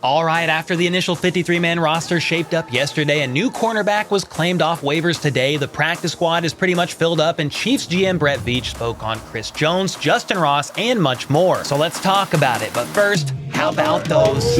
All right, after the initial 53-man roster shaped up yesterday, a new cornerback was claimed off waivers today. The practice squad is pretty much filled up, and Chiefs GM Brett Veach spoke on Chris Jones, Justin Ross, and much more. So let's talk about it. But first, how about those?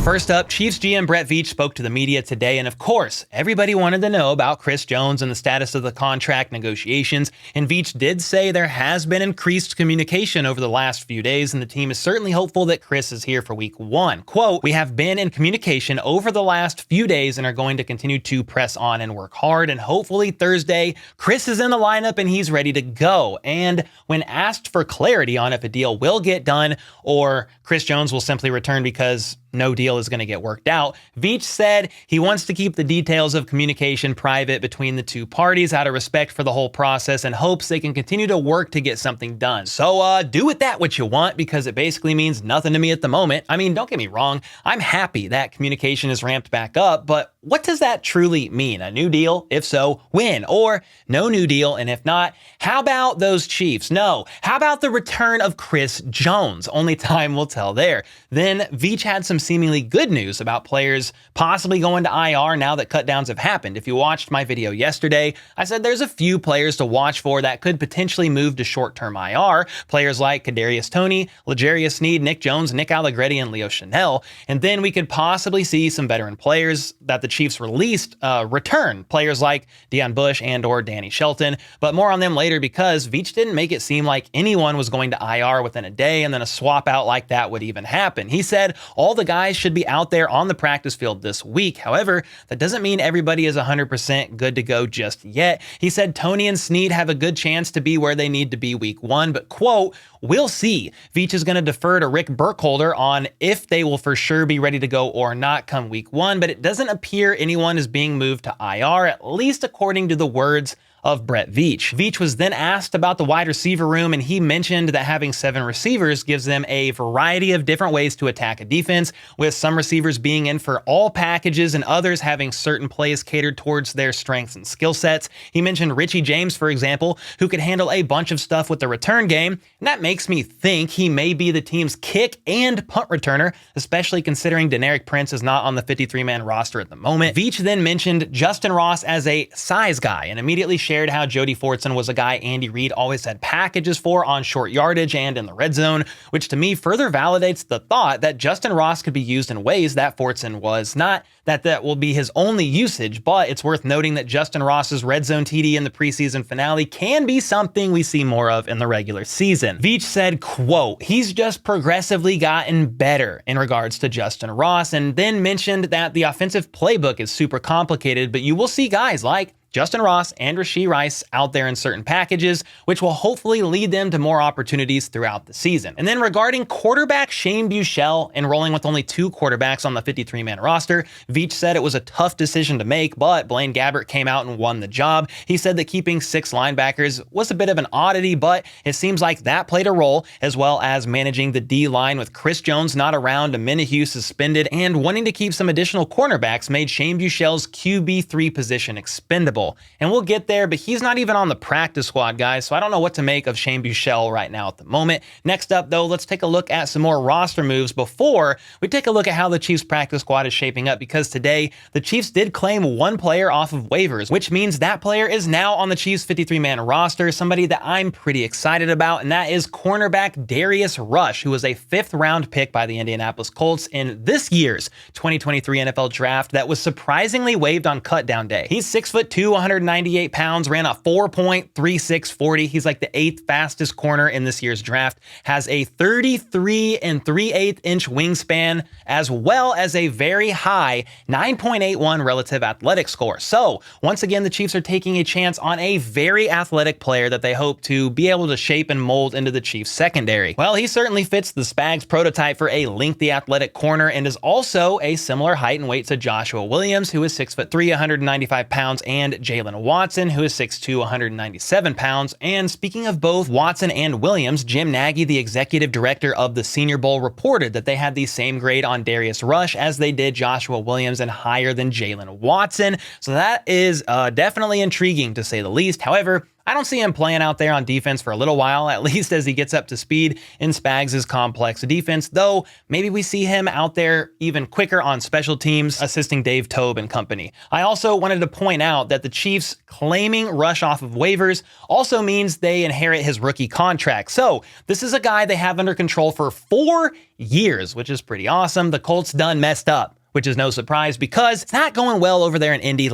First up, Chiefs GM Brett Veach spoke to the media today, and of course, everybody wanted to know about Chris Jones and the status of the contract negotiations, and Veach did say there has been increased communication over the last few days, and the team is certainly hopeful that Chris is here for week 1. Quote, "We have been in communication over the last few days and are going to continue to press on and work hard, and hopefully Thursday, Chris is in the lineup and he's ready to go." And when asked for clarity on if a deal will get done or Chris Jones will simply return because no deal is going to get worked out, Veach said he wants to keep the details of communication private between the two parties out of respect for the whole process and hopes they can continue to work to get something done. So do with that what you want, because it basically means nothing to me at the moment. I mean, don't get me wrong, I'm happy that communication is ramped back up, but what does that truly mean? A new deal? If so, when? Or no new deal? And if not, how about those Chiefs? No. How about the return of Chris Jones? Only time will tell there. Then Veach had some seemingly good news about players possibly going to IR now that cutdowns have happened. If you watched my video yesterday, I said there's a few players to watch for that could potentially move to short-term IR. Players like Kadarius Toney, L'Jarius Sneed, Nick Jones, Nick Allegretti, and Leo Chanel. And then we could possibly see some veteran players that the Chiefs released return. Players like Deion Bush and or Danny Shelton. But more on them later, because Veach didn't make it seem like anyone was going to IR within a day and then a swap out like that would even happen. He said all the guys should be out there on the practice field this week. However, that doesn't mean everybody is 100% good to go just yet. He said Toney and Sneed have a good chance to be where they need to be week 1, but quote, "We'll see." Veach is going to defer to Rick Burkholder on if they will for sure be ready to go or not come week 1, but it doesn't appear anyone is being moved to IR, at least according to the words of Brett Veach. Veach was then asked about the wide receiver room, and he mentioned that having 7 receivers gives them a variety of different ways to attack a defense, with some receivers being in for all packages and others having certain plays catered towards their strengths and skill sets. He mentioned Richie James, for example, who could handle a bunch of stuff with the return game, and that makes me think he may be the team's kick and punt returner, especially considering Deneric Prince is not on the 53-man roster at the moment. Veach then mentioned Justin Ross as a size guy and immediately shared how Jody Fortson was a guy Andy Reid always had packages for on short yardage and in the red zone, which to me further validates the thought that Justin Ross could be used in ways that Fortson was. Not that that will be his only usage, but it's worth noting that Justin Ross's red zone TD in the preseason finale can be something we see more of in the regular season. Veach said, quote, "He's just progressively gotten better in regards to Justin Ross," and then mentioned that the offensive playbook is super complicated, but you will see guys like Justin Ross and Rashee Rice out there in certain packages, which will hopefully lead them to more opportunities throughout the season. And then regarding quarterback Shane Buechele enrolling with only 2 quarterbacks on the 53-man roster, Veach said it was a tough decision to make, but Blaine Gabbert came out and won the job. He said that keeping 6 linebackers was a bit of an oddity, but it seems like that played a role, as well as managing the D-line with Chris Jones not around, Minihue suspended, and wanting to keep some additional cornerbacks made Shane Buechele's QB3 position expendable. And we'll get there, but he's not even on the practice squad, guys, so I don't know what to make of Shane Buechele right now at the moment. Next up, though, let's take a look at some more roster moves before we take a look at how the Chiefs practice squad is shaping up, because today the Chiefs did claim 1 player off of waivers, which means that player is now on the Chiefs 53-man roster, somebody that I'm pretty excited about, and that is cornerback Darius Rush, who was a 5th-round pick by the Indianapolis Colts in this year's 2023 NFL Draft that was surprisingly waived on cutdown day. He's 6'2", 198 pounds, ran a 4.36 40. He's like the 8th fastest corner in this year's draft, has a 33 3/8 inch wingspan, as well as a very high 9.81 relative athletic score. So once again, the Chiefs are taking a chance on a very athletic player that they hope to be able to shape and mold into the Chiefs secondary. Well, he certainly fits the Spags prototype for a lengthy athletic corner and is also a similar height and weight to Joshua Williams, who is 6'3", 195 pounds, and Jalen Watson, who is 6'2", 197 pounds. And speaking of both Watson and Williams, Jim Nagy, the executive director of the Senior Bowl, reported that they had the same grade on Darius Rush as they did Joshua Williams and higher than Jalen Watson. So that is definitely intriguing to say the least. However, I don't see him playing out there on defense for a little while, at least as he gets up to speed in Spags' complex defense, though maybe we see him out there even quicker on special teams, assisting Dave Tobe and company. I also wanted to point out that the Chiefs claiming Rush off of waivers also means they inherit his rookie contract. So this is a guy they have under control for 4 years, which is pretty awesome. The Colts done messed up, which is no surprise because it's not going well over there in Indy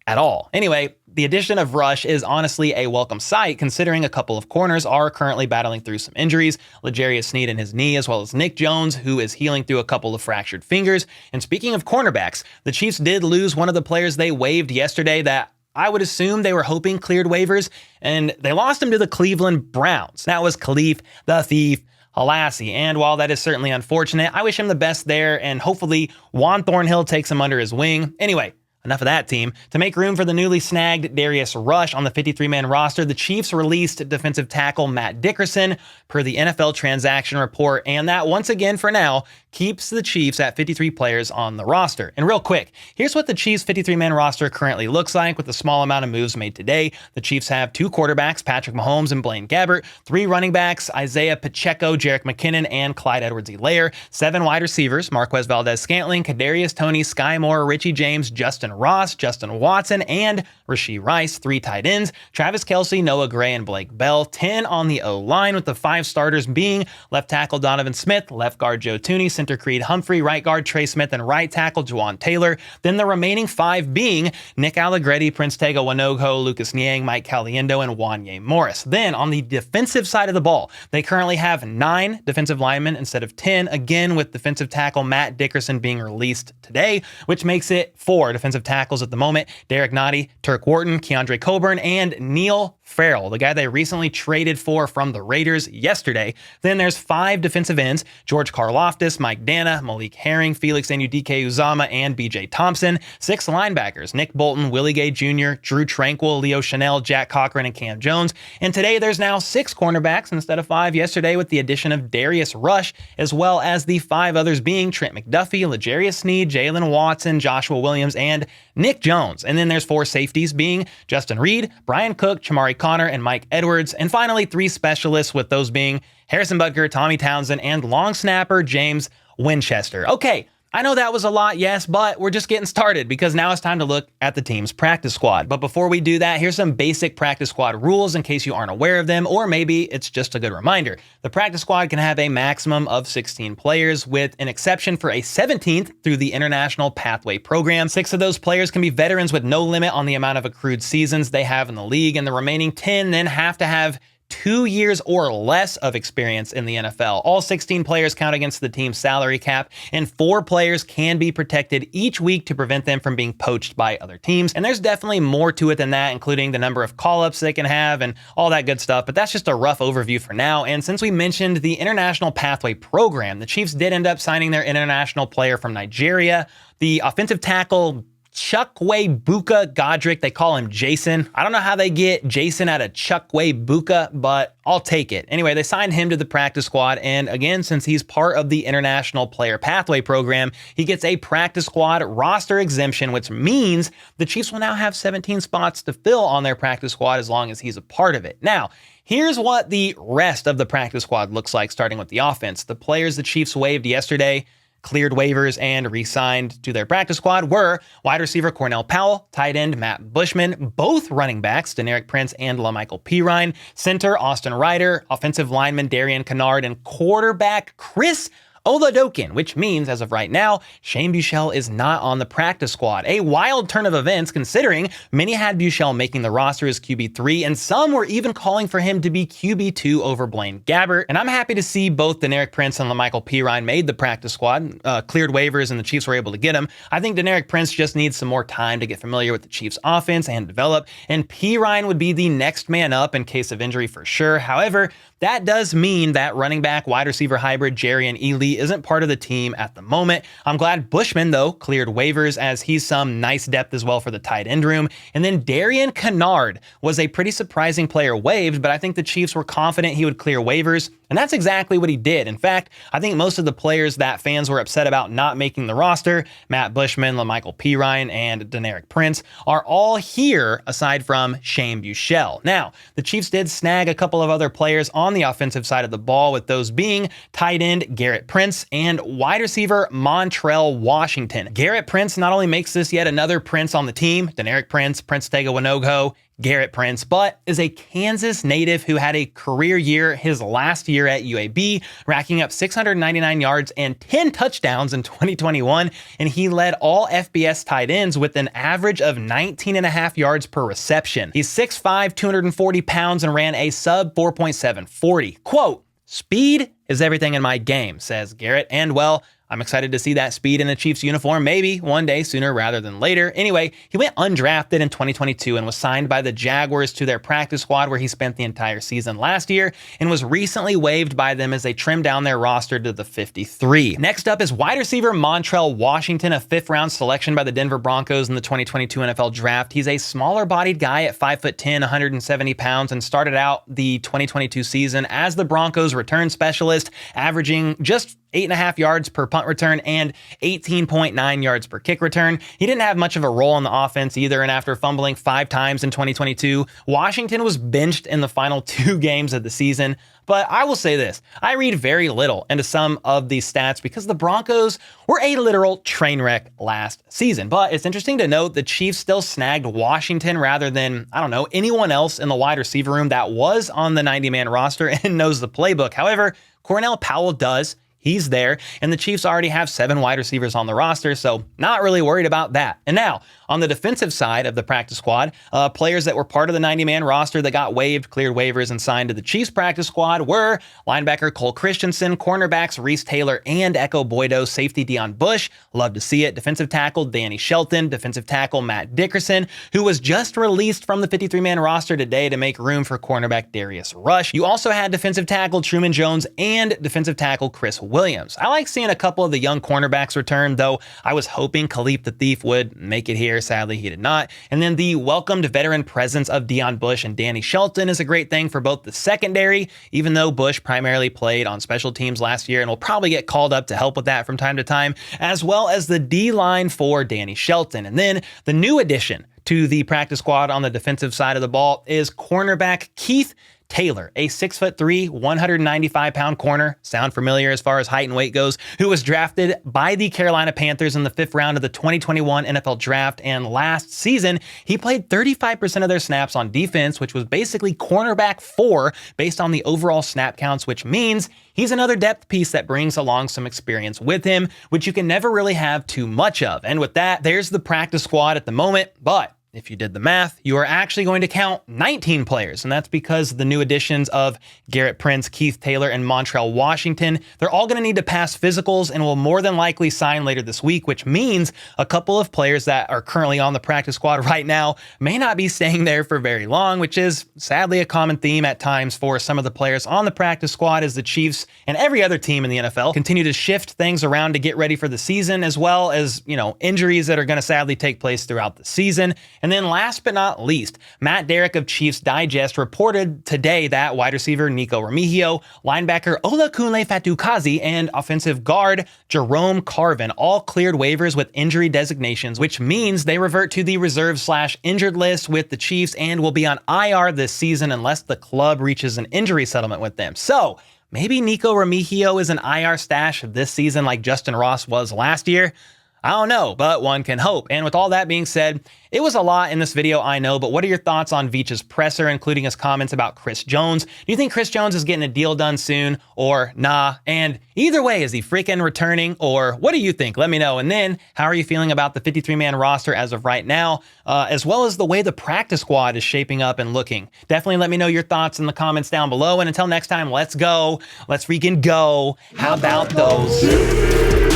at all. Anyway, the addition of Rush is honestly a welcome sight considering a couple of corners are currently battling through some injuries. L'Jarius Sneed in his knee, as well as Nick Jones, who is healing through a couple of fractured fingers. And speaking of cornerbacks, the Chiefs did lose one of the players they waived yesterday that I would assume they were hoping cleared waivers, and they lost him to the Cleveland Browns. That was Kahlef the Thief Halassi, and while that is certainly unfortunate, I wish him the best there, and hopefully Juan Thornhill takes him under his wing. Anyway, enough of that team. To make room for the newly snagged Darius Rush on the 53-man roster, the Chiefs released defensive tackle Matt Dickerson per the NFL transaction report, and that once again for now keeps the Chiefs at 53 players on the roster. And real quick, here's what the Chiefs 53-man roster currently looks like with the small amount of moves made today. The Chiefs have 2 quarterbacks, Patrick Mahomes and Blaine Gabbert, 3 running backs, Isaiah Pacheco, Jerick McKinnon, and Clyde Edwards-Helaire, 7 wide receivers, Marquez Valdez-Scantling, Kadarius Toney, Sky Moore, Richie James, Justin Ross, Justin Watson, and Rashee Rice, 3 tight ends, Travis Kelce, Noah Gray, and Blake Bell, 10 on the O-line, with the 5 starters being left tackle Donovan Smith, left guard Joe Thuney, center Creed Humphrey, right guard Trey Smith, and right tackle Juwan Taylor. Then the remaining 5 being Nick Allegretti, Prince Tega Wanogho, Lucas Niang, Mike Caliendo, and Wanye Morris. Then on the defensive side of the ball, they currently have 9 defensive linemen instead of 10, again with defensive tackle Matt Dickerson being released today, which makes it 4 defensive tackles at the moment: Derek Nottie, Turk Wharton, Keandre Coburn, and Neil Farrell, the guy they recently traded for from the Raiders yesterday. Then there's 5 defensive ends: George Karlaftis, Mike Dana, Malik Herring, Felix Anudike-Uzama, and BJ Thompson. 6 linebackers: Nick Bolton, Willie Gay Jr., Drew Tranquil, Leo Chanel, Jack Cochran, and Cam Jones. And today there's now 6 cornerbacks instead of 5 yesterday, with the addition of Darius Rush, as well as the 5 others being Trent McDuffie, L'Jarius Sneed, Jalen Watson, Joshua Williams, and Nick Jones. And then there's 4 safeties being Justin Reed, Brian Cook, Chamari Connor, and Mike Edwards. And finally 3 specialists, with those being Harrison Butker, Tommy Townsend, and long snapper James Winchester. Okay, I know that was a lot, yes, but we're just getting started because now it's time to look at the team's practice squad. But before we do that, here's some basic practice squad rules in case you aren't aware of them, or maybe it's just a good reminder. The practice squad can have a maximum of 16 players, with an exception for a 17th through the International Pathway Program. 6 of those players can be veterans with no limit on the amount of accrued seasons they have in the league, and the remaining 10 then have to have 2 years or less of experience in the NFL. All 16 players count against the team's salary cap, and 4 players can be protected each week to prevent them from being poached by other teams. And there's definitely more to it than that, including the number of call-ups they can have and all that good stuff, but that's just a rough overview for now. And since we mentioned the International Pathway Program, the Chiefs did end up signing their international player from Nigeria, the offensive tackle Chukwuebuka Godric. They call him Jason. I don't know how they get Jason out of Chukwuebuka, but I'll take it. Anyway, they signed him to the practice squad, and again, since he's part of the International Player Pathway Program, he gets a practice squad roster exemption, which means the Chiefs will now have 17 spots to fill on their practice squad as long as he's a part of it. Now, here's what the rest of the practice squad looks like, starting with the offense. The players the Chiefs waived yesterday, cleared waivers, and re-signed to their practice squad were wide receiver Cornell Powell, tight end Matt Bushman, both running backs Deneric Prince and LaMichael Pirine, center Austin Ryder, offensive lineman Darian Kennard, and quarterback Chris Oladokin, which means, as of right now, Shane Buechele is not on the practice squad. A wild turn of events, considering many had Buechele making the roster as QB3, and some were even calling for him to be QB2 over Blaine Gabbert. And I'm happy to see both Deneric Prince and LaMichael Pirine made the practice squad, cleared waivers, and the Chiefs were able to get him. I think Deneric Prince just needs some more time to get familiar with the Chiefs' offense and develop, and Pirine would be the next man up in case of injury for sure. However, that does mean that running back wide receiver hybrid Jerry and Ely really isn't part of the team at the moment. I'm glad Bushman, though, cleared waivers as he's some nice depth as well for the tight end room. And then Darian Kennard was a pretty surprising player waived, but I think the Chiefs were confident he would clear waivers. And that's exactly what he did. In fact, I think most of the players that fans were upset about not making the roster, Matt Bushman, LaMichael Pirine, and Deneric Prince, are all here aside from Shane Buechele. Now, the Chiefs did snag a couple of other players on the offensive side of the ball, with those being tight end Garrett Prince and wide receiver Montrell Washington. Garrett Prince not only makes this yet another Prince on the team, Deneric Prince, Prince Tega Winogo, Garrett Prince, but is a Kansas native who had a career year his last year at UAB, racking up 699 yards and 10 touchdowns in 2021, and he led all FBS tight ends with an average of 19.5 yards per reception. He's 6'5", 240 pounds, and ran a sub 4.740. Quote, "Speed is everything in my game," says Garrett, and well, I'm excited to see that speed in a Chiefs uniform, maybe one day sooner rather than later. Anyway, he went undrafted in 2022 and was signed by the Jaguars to their practice squad, where he spent the entire season last year, and was recently waived by them as they trimmed down their roster to the 53. Next up is wide receiver Montrell Washington, a 5th-round selection by the Denver Broncos in the 2022 NFL Draft. He's a smaller-bodied guy at 5'10", 170 pounds, and started out the 2022 season as the Broncos return specialist, averaging just 8.5 yards per punt return and 18.9 yards per kick return. He didn't have much of a role in the offense either, and after fumbling 5 times in 2022, Washington was benched in the final 2 games of the season. But I will say this, I read very little into some of these stats because the Broncos were a literal train wreck last season. But it's interesting to note the Chiefs still snagged Washington rather than, I don't know, anyone else in the wide receiver room that was on the 90-man roster and knows the playbook. However, Cornell Powell does. He's there, and the Chiefs already have 7 wide receivers on the roster, so not really worried about that. And now, on the defensive side of the practice squad, players that were part of the 90-man roster that got waived, cleared waivers, and signed to the Chiefs practice squad were linebacker Cole Christensen, cornerbacks Reese Taylor and Echo Boydo, safety Deion Bush, love to see it, defensive tackle Danny Shelton, defensive tackle Matt Dickerson, who was just released from the 53-man roster today to make room for cornerback Darius Rush. You also had defensive tackle Truman Jones and defensive tackle Chris Williams. I like seeing a couple of the young cornerbacks return, though I was hoping Kahlef the Thief would make it here. Sadly, he did not. And then the welcomed veteran presence of Deion Bush and Danny Shelton is a great thing for both the secondary, even though Bush primarily played on special teams last year and will probably get called up to help with that from time to time, as well as the D-line for Danny Shelton. And then the new addition to the practice squad on the defensive side of the ball is cornerback Keith Taylor, a 6'3", 195-pound corner, sound familiar as far as height and weight goes, who was drafted by the Carolina Panthers in the 5th round of the 2021 NFL Draft, and last season, he played 35% of their snaps on defense, which was basically cornerback 4 based on the overall snap counts, which means he's another depth piece that brings along some experience with him, which you can never really have too much of. And with that, there's the practice squad at the moment, but if you did the math, you are actually going to count 19 players, and that's because the new additions of Garrett Prince, Keith Taylor, and Montrell Washington, they're all going to need to pass physicals and will more than likely sign later this week, which means a couple of players that are currently on the practice squad right now may not be staying there for very long, which is sadly a common theme at times for some of the players on the practice squad as the Chiefs and every other team in the NFL continue to shift things around to get ready for the season, as well as, injuries that are going to sadly take place throughout the season. And then last but not least, Matt Derrick of Chiefs Digest reported today that wide receiver Nico Remigio, linebacker Olakunle Fatukazi, and offensive guard Jerome Carvin all cleared waivers with injury designations, which means they revert to the reserve/injured list with the Chiefs and will be on IR this season unless the club reaches an injury settlement with them. So maybe Nico Remigio is an IR stash this season like Justin Ross was last year. I don't know, but one can hope. And with all that being said, it was a lot in this video, I know, but what are your thoughts on Veach's presser, including his comments about Chris Jones? Do you think Chris Jones is getting a deal done soon or nah? And either way, is he freaking returning, or what do you think? Let me know. And then how are you feeling about the 53-man roster as of right now, as well as the way the practice squad is shaping up and looking? Definitely let me know your thoughts in the comments down below. And until next time, let's go. Let's freaking go. How about those?